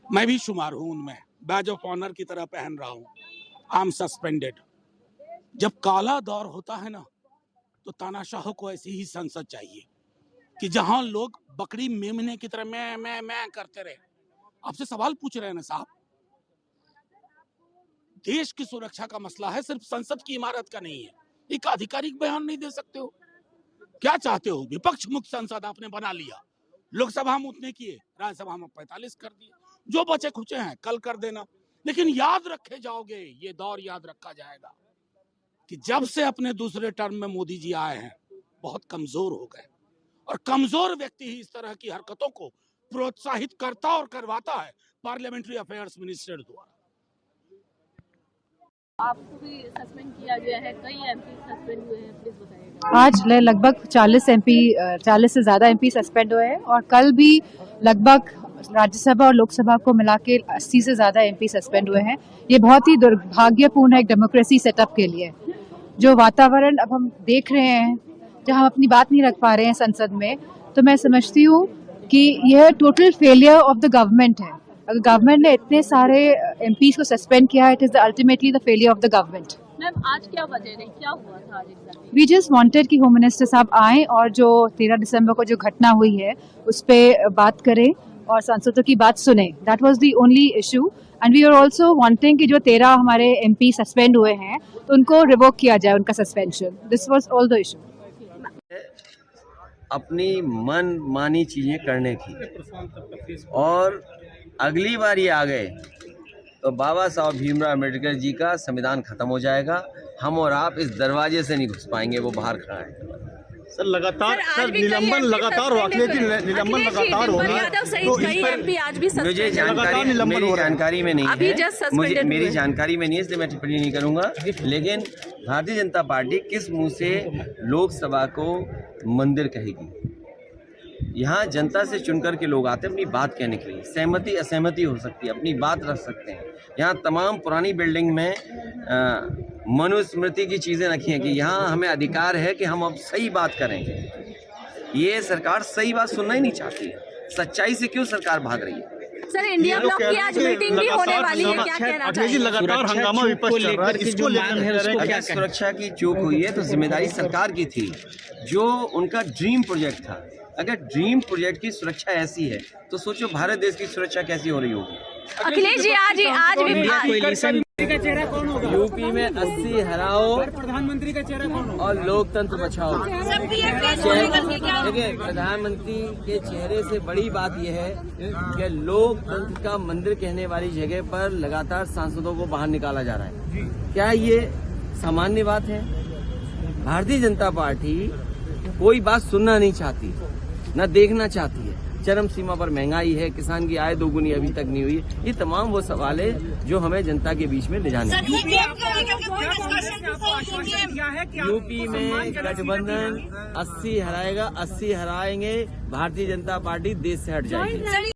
मैं भी शुमार हूं उनमें, बैज ऑफ ऑनर की तरह पहन रहा हूं। I am suspended. जब काला दौर होता है ना, तो तानाशाह को ऐसी ही संसद चाहिए कि जहां लोग बकरी मेमने की तरह मैं करते रहे। आपसे सवाल पूछ रहे हैं ना साहब, देश की सुरक्षा का मसला है, सिर्फ संसद की इमारत का नहीं है। एक आधिकारिक बयान नहीं दे सकते हो? क्या चाहते हो? विपक्ष मुक्त संसद आपने बना लिया, लोकसभा में उतने किए, राज्यसभा में 45 कर दिए। जो बचे खुचे हैं कल कर देना, लेकिन याद रखे जाओगे, ये दौर याद रखा जाएगा कि जब से अपने दूसरे टर्म में मोदी जी आए हैं बहुत कमजोर हो गए, और कमजोर व्यक्ति ही इस तरह की हरकतों को प्रोत्साहित करता और करवाता है पार्लियामेंट्री अफेयर्स मिनिस्टर द्वारा। आपको भी सस्पेंड किया गया है, कई एमपी सस्पेंड हुए हैं, प्लीज बताइएगा। आज लगभग 40 से ज्यादा एमपी सस्पेंड हुए हैं और कल भी लगभग राज्यसभा और लोकसभा को मिला के 80 से ज्यादा एमपी सस्पेंड हुए हैं। ये बहुत ही दुर्भाग्यपूर्ण है एक डेमोक्रेसी सेटअप के लिए। जो वातावरण अब हम देख रहे हैं, जहां हम अपनी बात नहीं रख पा रहे हैं संसद में, तो मैं समझती हूँ कि यह total failure of the government है। अगर गवर्नमेंट ने इतने सारे एमपीज को सस्पेंड किया है, it is ultimately the failure of the government. Ma'am, आज क्या वजह रही, क्या हुआ था आज एग्जैक्टली? वी जस्ट वांटेड कि होम मिनिस्टर साहब आए और जो 13 दिसंबर को जो घटना हुई है उस पर बात करें और सांसदों की बात सुने। That was the only issue. And we are also wanting कि जो 13 हमारे एमपी सस्पेंड हुए हैं तो उनको रिवोक किया जाए उनका suspension. This was all the issue. अपनी मन मानी चीजें करने की, और अगली बार ये आ गए तो बाबा साहब भीमराव अम्बेडकर जी का संविधान खत्म हो जाएगा। हम और आप इस दरवाजे से नहीं घुस पाएंगे, वो बाहर खड़ा है। सर लगातार निलंबन लगातार हो, अखिलेश निलंबन लगातार हो रहा है, तो इस पर मुझे जानकारी में नहीं है, मेरी जानकारी में नहीं है, इसलिए मैं टिप्पणी नहीं करूंगा। लेकिन भारतीय जनता पार्टी किस मुंह से लोकसभा को मंदिर कहेगी? यहाँ जनता से चुनकर के लोग आते हैं अपनी बात कहने के लिए। सहमति असहमति हो सकती है, अपनी बात रख सकते हैं। यहाँ तमाम पुरानी बिल्डिंग में मनुस्मृति की चीज़ें रखी हैं कि यहाँ हमें अधिकार है कि हम अब सही बात करेंगे। ये सरकार सही बात सुनना ही नहीं चाहती है। सच्चाई से क्यों सरकार भाग रही है? सर, इंडिया ब्लॉक की आज मीटिंग भी होने वाली है, क्या कहना चाहिए? लगातार हंगामा विपक्ष चल रहा है, इसको लेकर अगर सुरक्षा की चूक हुई है तो जिम्मेदारी सरकार की थी, जो उनका ड्रीम प्रोजेक्ट था। अगर ड्रीम प्रोजेक्ट की सुरक्षा ऐसी है तो सोचो भारत देश की सुरक्षा कैसी हो रही होगी। अखिलेश जी आज यूपी में 80 हराओ, प्रधानमंत्री का चेहरा कौन होगा? और लोकतंत्र बचाओ। देखिए, प्रधानमंत्री के चेहरे से बड़ी बात यह है कि लोकतंत्र का मंदिर कहने वाली जगह पर लगातार सांसदों को बाहर निकाला जा रहा है। क्या ये सामान्य बात है? भारतीय जनता पार्टी कोई बात सुनना नहीं चाहती, न देखना चाहती है। चरम सीमा पर महंगाई है, किसान की आय दोगुनी अभी तक नहीं हुई। ये तमाम वो सवाल है जो हमें जनता के बीच में ले जाने हैं। यूपी में गठबंधन 80 हराएगा, 80 हराएंगे, भारतीय जनता पार्टी देश से हट जाएगी।